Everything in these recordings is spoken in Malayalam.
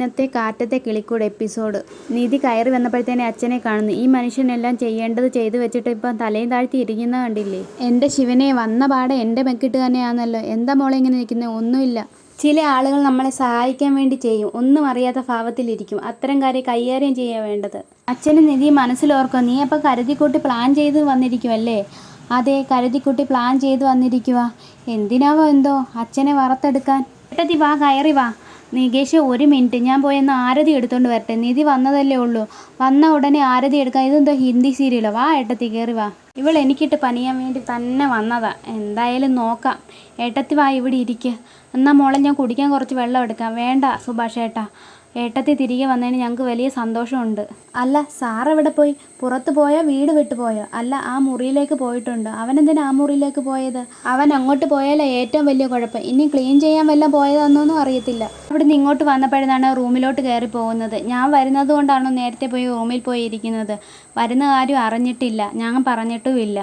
ഇന്നത്തെ കാറ്റത്തെ കിളിക്കൂട് എപ്പിസോഡ്. നിധി കയറി വന്നപ്പോഴത്തേനെ അച്ഛനെ കാണുന്നു. ഈ മനുഷ്യനെല്ലാം ചെയ്യേണ്ടത് ചെയ്തു വെച്ചിട്ട് ഇപ്പം തലയും താഴ്ത്തി ഇരിക്കുന്ന കണ്ടില്ലേ? എൻ്റെ ശിവനെ, വന്ന പാടെ എൻ്റെ മെക്കിട്ട് തന്നെയാണല്ലോ. എന്താ മോളെ ഇങ്ങനെ നിൽക്കുന്നത്? ഒന്നുമില്ല. ചില ആളുകൾ നമ്മളെ സഹായിക്കാൻ വേണ്ടി ചെയ്യും, ഒന്നും അറിയാത്ത ഭാവത്തിലിരിക്കും. അത്തരം കാര്യം കൈകാര്യം ചെയ്യാൻ വേണ്ടത്. അച്ഛനും നിധി മനസ്സിലോർക്കുക. നീ അപ്പം കരുതിക്കൂട്ടി പ്ലാൻ ചെയ്ത് വന്നിരിക്കുമല്ലേ? അതെ, കരുതിക്കുട്ടി പ്ലാൻ ചെയ്ത് വന്നിരിക്കുക. എന്തിനാവോ എന്തോ അച്ഛനെ വറുത്തെടുക്കാൻ. ഏട്ടത്തി വാ, കയറി വാ. നികേഷ്, ഒരു മിനിറ്റ്, ഞാൻ പോയെന്ന് ആരതി എടുത്തോണ്ട് വരട്ടെ. നിധി വന്നതല്ലേ ഉള്ളൂ, വന്ന ഉടനെ ആരതി എടുക്കാം. ഇതെന്തോ ഹിന്ദി സീരിയലോ? വാ ഏട്ടത്തി, കയറി വാ. ഇവൾ എനിക്കിട്ട് പണിയാൻ വേണ്ടി തന്നെ വന്നതാ. എന്തായാലും നോക്കാം. ഏട്ടത്തി വാ, ഇവിടെ ഇരിക്കുക. എന്നാൽ മോളെ, ഞാൻ കുടിക്കാൻ കുറച്ച് വെള്ളം എടുക്കാം. വേണ്ട സുഭാഷ് ഏട്ടാ. ഏട്ടത്തി തിരികെ വന്നതിന് ഞങ്ങൾക്ക് വലിയ സന്തോഷമുണ്ട്. അല്ല, സാർ എവിടെ പോയി? പുറത്ത് പോയോ, വീട് വിട്ടു പോയോ? അല്ല, ആ മുറിയിലേക്ക് പോയിട്ടുണ്ട്. അവനെന്തിനാ ആ മുറിയിലേക്ക് പോയത്? അവൻ അങ്ങോട്ട് പോയാലേ ഏറ്റവും വലിയ കുഴപ്പം. ഇനി ക്ലീൻ ചെയ്യാൻ വല്ലതും പോയതാണെന്നൊന്നും അറിയത്തില്ല. ഇവിടുന്ന് ഇങ്ങോട്ട് വന്നപ്പോഴാണ് റൂമിലോട്ട് കയറി പോകുന്നത്. ഞാൻ വരുന്നത് കൊണ്ടാണോ നേരത്തെ പോയി റൂമിൽ പോയി ഇരിക്കുന്നത്? വരുന്ന കാര്യം അറിഞ്ഞിട്ടില്ല, ഞാൻ പറഞ്ഞിട്ടുമില്ല.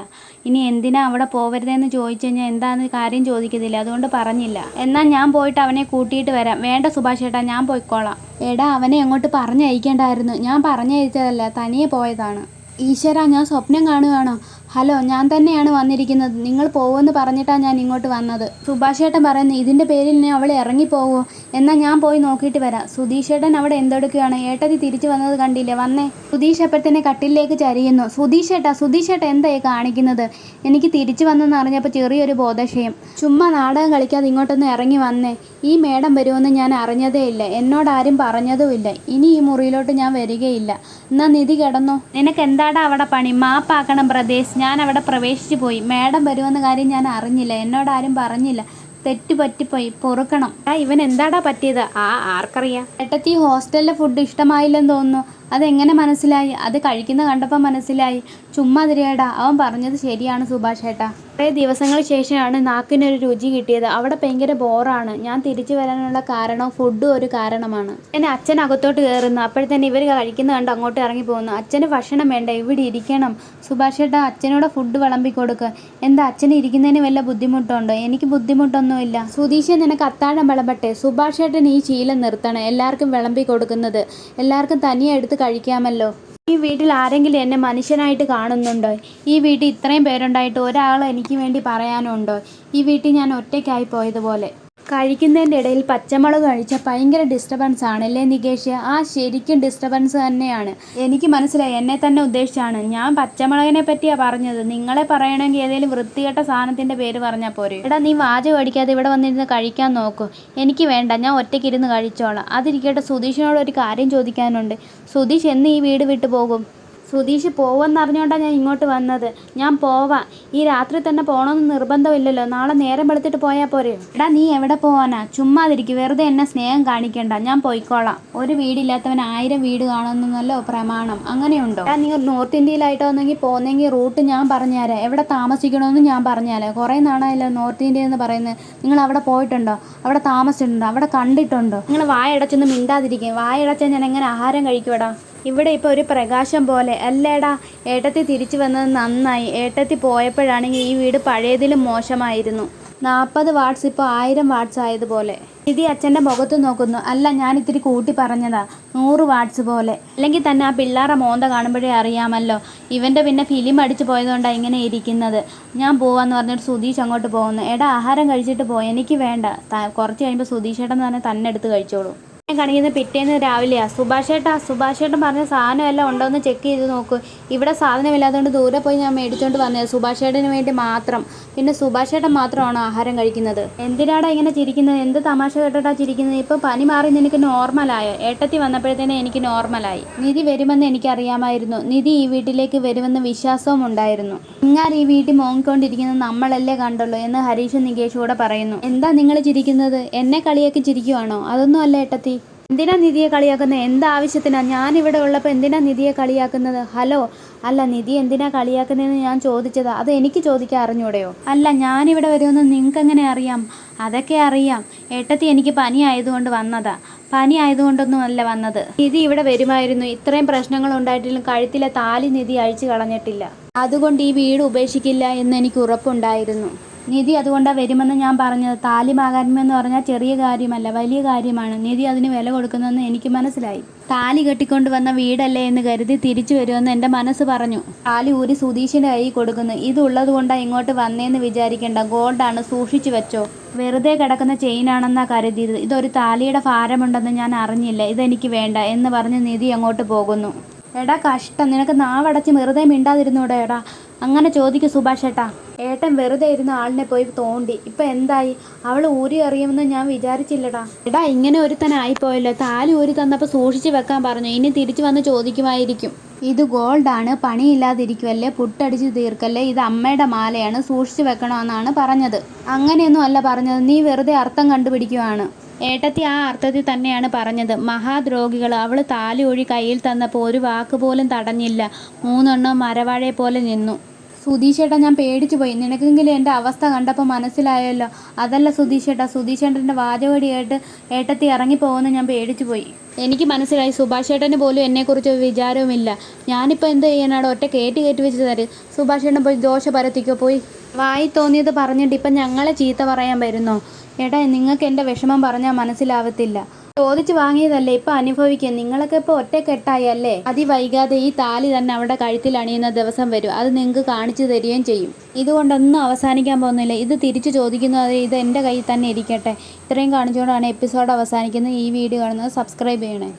ഇനി എന്തിനാ അവിടെ പോവരുതെന്ന് ചോദിച്ചു കഴിഞ്ഞാൽ എന്താണെന്ന് കാര്യം ചോദിക്കത്തില്ല, അതുകൊണ്ട് പറഞ്ഞില്ല. എന്നാൽ ഞാൻ പോയിട്ട് അവനെ കൂട്ടിയിട്ട് വരാം. വേണ്ട സുഭാഷ് ഏട്ടാ, ഞാൻ പോയിക്കോളാം. എടാ, അവനെ അങ്ങോട്ട് പറഞ്ഞയക്കേണ്ടായിരുന്നു. ഞാൻ പറഞ്ഞയച്ചതല്ല, തനിയെ പോയതാണ്. ഈശ്വര, ഞാൻ സ്വപ്നം കാണുകയാണോ? ഹലോ, ഞാൻ തന്നെയാണ് വന്നിരിക്കുന്നത്. നിങ്ങൾ പോകുമെന്ന് പറഞ്ഞിട്ടാണ് ഞാൻ ഇങ്ങോട്ട് വന്നത്. സുഭാഷ് ഏട്ടൻ പറയുന്നു ഇതിൻ്റെ പേരിൽ ഞാൻ അവളെ ഇറങ്ങിപ്പോവോ? എന്നാൽ ഞാൻ പോയി നോക്കിയിട്ട് വരാം. സുധീഷ് ഏട്ടൻ അവിടെ എന്തെടുക്കുകയാണ്? ഏട്ടത്തി തിരിച്ചു വന്നത് കണ്ടില്ലേ? വന്നേ. സുധീഷ് അപ്പോഴത്തേനെ കട്ടിലേക്ക് ചരിയുന്നു. സുധീഷ് ഏട്ടാ എന്തായി കാണിക്കുന്നത്? എനിക്ക് തിരിച്ചു വന്നെന്ന് അറിഞ്ഞപ്പോൾ ചെറിയൊരു ബോധക്ഷയം. ചുമ്മാ നാടകം കളിക്കാതെ ഇങ്ങോട്ടൊന്ന് ഇറങ്ങി വന്നേ. ഈ മേഡം വരുമെന്ന് ഞാൻ അറിഞ്ഞതേ ഇല്ല, എന്നോടാരും പറഞ്ഞതുമില്ല. ഇനി ഈ മുറിയിലോട്ട് ഞാൻ വരികയില്ല. എന്നാൽ നിധി കിടന്നോ. നിനക്ക് എന്താടാ അവിടെ പണി? മാപ്പാക്കണം ബ്രദേഴ്സ്, ഞാൻ അവിടെ പ്രവേശിച്ചു പോയി. മേഡം വരുമെന്ന കാര്യം ഞാൻ അറിഞ്ഞില്ല, എന്നോടാരും പറഞ്ഞില്ല. തെറ്റ് പറ്റിപ്പോയി, പൊറുക്കണം. ഇവൻ എന്താടാ പറ്റിയത്? ആർക്കറിയാം. ഏട്ടത്തി, ഹോസ്റ്റലിലെ ഫുഡ് ഇഷ്ടമായില്ലെന്ന് തോന്നുന്നു. അതെങ്ങനെ മനസ്സിലായി? അത് കഴിക്കുന്ന കണ്ടപ്പോൾ മനസ്സിലായി. ചുമ്മാ തിരിയടാ, അവൻ പറഞ്ഞത് ശരിയാണ് സുഭാഷ് ഏട്ടാ. കുറേ ദിവസങ്ങൾക്ക് ശേഷമാണ് നാക്കിനൊരു രുചി കിട്ടിയത്. അവിടെ ഭയങ്കര ബോറാണ്. ഞാൻ തിരിച്ചു വരാനുള്ള കാരണം ഫുഡും ഒരു കാരണമാണ്. എന്നെ അച്ഛൻ അകത്തോട്ട് കയറുന്നു. അപ്പോഴത്തന്നെ ഇവർ കഴിക്കുന്ന കണ്ട് അങ്ങോട്ട് ഇറങ്ങി പോകുന്നു. അച്ഛന് ഭക്ഷണം വേണ്ട, ഇവിടെ ഇരിക്കണം. സുഭാഷ് ഏട്ടാ, അച്ഛനോട് ഫുഡ് വിളമ്പി കൊടുക്കുക. എന്താ അച്ഛന് ഇരിക്കുന്നതിന് വല്ല ബുദ്ധിമുട്ടുണ്ടോ? എനിക്ക് ബുദ്ധിമുട്ടൊന്നുമില്ല. സുധീഷ്, നിനക്ക് അത്താഴം വിളമ്പട്ടെ? സുഭാഷ് ഏട്ടൻ ഈ ശീലം നിർത്തണം, എല്ലാവർക്കും വിളമ്പി കൊടുക്കുന്നത്. എല്ലാവർക്കും തനിയെ എടുത്ത് കഴിക്കാമല്ലോ. ഈ വീട്ടിൽ ആരെങ്കിലും എന്നെ മനുഷ്യനായിട്ട് കാണുന്നുണ്ടോ? ഈ വീട്ടിൽ ഇത്രയും പേരുണ്ടായിട്ട് ഒരാൾ എനിക്ക് വേണ്ടി പറയാനുണ്ടോ? ഈ വീട്ടിൽ ഞാൻ ഒറ്റയ്ക്കായി പോയതുപോലെ. കഴിക്കുന്നതിൻ്റെ ഇടയിൽ പച്ചമുളക് കഴിച്ചാൽ ഭയങ്കര ഡിസ്റ്റർബൻസ് ആണല്ലേ നികേഷ്? ശരിക്കും ഡിസ്റ്റർബൻസ് തന്നെയാണ്. എനിക്ക് മനസ്സിലായി, എന്നെ തന്നെ ഉദ്ദേശിച്ചാണ്. ഞാൻ പച്ചമുളകിനെ പറ്റിയാണ് പറഞ്ഞത്. നിങ്ങളെ പറയണമെങ്കിൽ ഏതെങ്കിലും വൃത്തികെട്ട സാധനത്തിൻ്റെ പേര് പറഞ്ഞാൽ പോരെ. എടാ, നീ വാചകം അടിക്കാതെ ഇവിടെ വന്നിരുന്ന് കഴിക്കാൻ നോക്കൂ. എനിക്ക് വേണ്ട, ഞാൻ ഒറ്റയ്ക്കിരുന്ന് കഴിച്ചോളാം. അതിരിക്കട്ടെ, സുധീഷിനോട് ഒരു കാര്യം ചോദിക്കാനുണ്ട്. സുധീഷ് എന്ന് ഈ വീട് വിട്ടു പോകും? സുധീഷ് പോവെന്നറിഞ്ഞുകൊണ്ടാണ് ഞാൻ ഇങ്ങോട്ട് വന്നത്. ഞാൻ പോവാം. ഈ രാത്രി തന്നെ പോകണമെന്ന് നിർബന്ധമില്ലല്ലോ. നാളെ നേരം വെളുത്തിട്ട് പോയാൽ പോരെ? എടാ, നീ എവിടെ പോവാനാ? ചുമ്മാതിരിക്കും, വെറുതെ എന്നെ സ്നേഹം കാണിക്കണ്ട. ഞാൻ പോയിക്കോളാം. ഒരു വീടില്ലാത്തവൻ 1000 വീട് കാണുമെന്നല്ലോ പ്രമാണം. അങ്ങനെയുണ്ടോ? നീ നോർത്ത് ഇന്ത്യയിലായിട്ടോ ഒന്നെങ്കിൽ പോകുന്നെങ്കിൽ റൂട്ട് ഞാൻ പറഞ്ഞുതരാം. എവിടെ താമസിക്കണമെന്ന് ഞാൻ പറഞ്ഞുതരാം. കുറേ നാളായല്ലോ നോർത്ത് ഇന്ത്യ എന്ന് പറയുന്നത്. നിങ്ങൾ അവിടെ പോയിട്ടുണ്ടോ? അവിടെ താമസിച്ചിട്ടുണ്ടോ? അവിടെ കണ്ടിട്ടുണ്ടോ? നിങ്ങൾ വായടച്ചൊന്നും മിണ്ടാതിരിക്കും. വായടച്ചാൽ ഞാൻ എങ്ങനെ ആഹാരം കഴിക്കുവടാ? ഇവിടെ ഇപ്പോൾ ഒരു പ്രകാശം പോലെ. അല്ലേടാ, ഏട്ടത്തി തിരിച്ചു വന്നത് നന്നായി. ഏട്ടത്തി പോയപ്പോഴാണെങ്കിൽ ഈ വീട് പഴയതിലും മോശമായിരുന്നു. 40 വാട്ട്സ് ഇപ്പോൾ 1000 വാട്ട്സ് ആയതുപോലെ. നിധി അച്ഛൻ്റെ മുഖത്ത് നോക്കുന്നു. അല്ല, ഞാൻ ഇത്തിരി കൂട്ടി പറഞ്ഞതാ. 100 വാട്ട്സ് പോലെ. അല്ലെങ്കിൽ തന്നെ ആ പിള്ളേരെ മോന്ത കാണുമ്പോഴേ അറിയാമല്ലോ. ഇവൻ്റെ പിന്നെ ഫിലിം അടിച്ചു പോയതുകൊണ്ടാണ് ഇങ്ങനെ ഇരിക്കുന്നത്. ഞാൻ പോവാന്ന് പറഞ്ഞിട്ട് സുധീഷ് അങ്ങോട്ട് പോകുന്നു. എടാ, ആഹാരം കഴിച്ചിട്ട് പോയി. എനിക്ക് വേണ്ട. കുറച്ച് കഴിയുമ്പോൾ സുധീഷ് ഏട്ടൻ തന്നെ എടുത്ത് കഴിച്ചോളൂ. കാണിക്കുന്നത് പിറ്റേന്ന് രാവിലെയാ. സുഭാഷ് ഏട്ടൻ പറഞ്ഞ സാധനം എല്ലാം ഉണ്ടോയെന്ന് ചെക്ക് ചെയ്ത് നോക്കൂ. ഇവിടെ സാധനമില്ലാത്തതുകൊണ്ട് ദൂരെ പോയി ഞാൻ മേടിച്ചുകൊണ്ട് വന്നത്, സുഭാഷ് ഏട്ടന് വേണ്ടി മാത്രം. പിന്നെ സുഭാഷ് ഏട്ടൻ മാത്രമാണോ ആഹാരം കഴിക്കുന്നത്? എന്തിനാടാ ഇങ്ങനെ ചിരിക്കുന്നത്? എന്ത് തമാശ കേട്ടോട്ടാ ചിരിക്കുന്നത്? ഇപ്പോൾ പനി മാറി നിനക്ക് നോർമലായോ? ഏട്ടത്തി വന്നപ്പോഴത്തേനെ എനിക്ക് നോർമലായി. നിധി വരുമെന്ന് എനിക്കറിയാമായിരുന്നു. നിധി ഈ വീട്ടിലേക്ക് വരുമെന്ന് വിശ്വാസവും ഉണ്ടായിരുന്നു. ഇങ്ങാർ ഈ വീട്ടിൽ മോങ്ങിക്കൊണ്ടിരിക്കുന്നത് നമ്മളല്ലേ കണ്ടുള്ളൂ എന്ന് ഹരീഷും നികേഷും കൂടെ പറയുന്നു. എന്താ നിങ്ങൾ ചിരിക്കുന്നത്? എന്നെ കളിയാക്കി ചിരിക്കുവാണോ? അതൊന്നും അല്ല ഏട്ടത്തി. എന്തിനാ നിധിയെ കളിയാക്കുന്നത്? എന്താവശ്യത്തിനാ? ഞാനിവിടെ ഉള്ളപ്പോൾ എന്തിനാ നിധിയെ കളിയാക്കുന്നത്? ഹലോ, അല്ല, നിധി എന്തിനാ കളിയാക്കുന്നതെന്ന് ഞാൻ ചോദിച്ചതാ. അത് എനിക്ക് ചോദിക്കാൻ അറിഞ്ഞൂടെയോ? അല്ല, ഞാനിവിടെ വരുമെന്ന് നിങ്ങൾക്ക് എങ്ങനെ അറിയാം? അതൊക്കെ അറിയാം. ഏട്ടത്തി, എനിക്ക് പനി ആയതുകൊണ്ട് വന്നതാ. പനി ആയതുകൊണ്ടൊന്നും അല്ല വന്നത്. നിധി ഇവിടെ വരുമായിരുന്നു. ഇത്രയും പ്രശ്നങ്ങൾ ഉണ്ടായിട്ടില്ല. കഴുത്തിലെ താലി നിധി അഴിച്ചു കളഞ്ഞിട്ടില്ല. അതുകൊണ്ട് ഈ വീട് ഉപേക്ഷിക്കില്ല എന്ന് എനിക്ക് ഉറപ്പുണ്ടായിരുന്നു. നിധി അതുകൊണ്ടാണ് വരുമെന്ന് ഞാൻ പറഞ്ഞത്. താലി മാഹാത്മ്യം പറഞ്ഞാൽ ചെറിയ കാര്യമല്ല, വലിയ കാര്യമാണ്. നിധി അതിന് വില കൊടുക്കുന്നതെന്ന് എനിക്ക് മനസ്സിലായി. താലി കെട്ടിക്കൊണ്ട് വന്ന വീടല്ലേ എന്ന് കരുതി തിരിച്ചു വരുമെന്ന് എൻ്റെ മനസ്സ് പറഞ്ഞു. താലി ഊരി സുധീഷിൻ്റെ കൈ കൊടുക്കുന്നു. ഇതുള്ളത് കൊണ്ടാണ് ഇങ്ങോട്ട് വന്നേന്ന് വിചാരിക്കേണ്ട. ഗോൾഡാണ്, സൂക്ഷിച്ചു വെച്ചോ. വെറുതെ കിടക്കുന്ന ചെയിനാണെന്നാണ് കരുതിയത്. ഇതൊരു താലിയുടെ ഭാരമുണ്ടെന്ന് ഞാൻ അറിഞ്ഞില്ല. ഇതെനിക്ക് വേണ്ട എന്ന് പറഞ്ഞ് നിധി അങ്ങോട്ട് പോകുന്നു. എടാ കഷ്ടം, നിനക്ക് നാവടച്ച് വെറുതെ മിണ്ടാതിരുന്നൂടെ എടാ? അങ്ങനെ ചോദിക്കും സുഭാഷ് ഏട്ടാ. ഏട്ടൻ വെറുതെ ഇരുന്ന ആളിനെ പോയി തോണ്ടി. ഇപ്പം എന്തായി? അവൾ ഊരി അറിയുമെന്ന് ഞാൻ വിചാരിച്ചില്ലടാ. എടാ ഇങ്ങനെ ഒരുത്തനായിപ്പോയല്ലോ. താലി ഊരി തന്നപ്പോൾ സൂക്ഷിച്ച് വെക്കാൻ പറഞ്ഞു. ഇനി തിരിച്ചു വന്ന് ചോദിക്കുമായിരിക്കും. ഇത് ഗോൾഡാണ്, പണിയില്ലാതിരിക്കുമല്ലേ, പുട്ടടിച്ച് തീർക്കല്ലേ, ഇത് അമ്മയുടെ മാലയാണ്, സൂക്ഷിച്ച് വെക്കണമെന്നാണ് പറഞ്ഞത്. അങ്ങനെയൊന്നും അല്ല പറഞ്ഞത്. നീ വെറുതെ അർത്ഥം കണ്ടുപിടിക്കുവാണ്. ഏട്ടത്തി ആ അർത്ഥത്തിൽ തന്നെയാണ് പറഞ്ഞത്. മഹാദ്രോഹികൾ. അവൾ താലി ഒഴി കയ്യിൽ തന്നപ്പോൾ ഒരു വാക്ക് പോലും തടഞ്ഞില്ല. 3 മരവാഴയെ പോലെ നിന്നു. സുധീഷേട്ടാ, ഞാൻ പേടിച്ചു പോയി. നിനക്കെങ്കിലും എൻ്റെ അവസ്ഥ കണ്ടപ്പോൾ മനസ്സിലായല്ലോ. അതല്ല സുധീഷേട്ടാ, സുധീഷേട്ടൻ്റെ വാചകടി കേട്ട് ഏട്ടത്തി ഇറങ്ങിപ്പോകുമെന്ന് ഞാൻ പേടിച്ചു പോയി. എനിക്ക് മനസ്സിലായി. സുഭാഷ് ഏട്ടന് പോലും എന്നെക്കുറിച്ച് ഒരു വിചാരവുമില്ല. ഞാനിപ്പോൾ എന്ത് ചെയ്യാനാണ്? ഒറ്റ കയറ്റി വെച്ച് തരും. സുഭാഷ് ഏട്ടൻ പോയി ദോശ പരത്തിക്കോ പോയി. വായി തോന്നിയത് പറഞ്ഞിട്ട് ഇപ്പം ഞങ്ങളെ ചീത്ത പറയാൻ വരുന്നോ? ഏട്ടാ നിങ്ങൾക്ക് എൻ്റെ വിഷമം പറഞ്ഞാൽ മനസ്സിലാവത്തില്ല. ചോദിച്ച് വാങ്ങിയതല്ലേ, ഇപ്പം അനുഭവിക്കുക. നിങ്ങളൊക്കെ ഇപ്പോൾ ഒറ്റക്കെട്ടായി അല്ലേ? അതിവൈകാതെ ഈ താലി തന്നെ അവളുടെ കഴുത്തിൽ അണിയുന്ന ദിവസം വരും. അത് നിങ്ങൾക്ക് കാണിച്ചു തരികയും ചെയ്യും. ഇതുകൊണ്ടൊന്നും അവസാനിക്കാൻ പോകുന്നില്ല. ഇത് തിരിച്ചു ചോദിക്കുന്നത് ഇത് എൻ്റെ കയ്യിൽ തന്നെ ഇരിക്കട്ടെ. ഇത്രയും കാണിച്ചുകൊണ്ടാണ് എപ്പിസോഡ് അവസാനിക്കുന്നത്. ഈ വീഡിയോ കാണുന്നത് സബ്സ്ക്രൈബ് ചെയ്യണേ.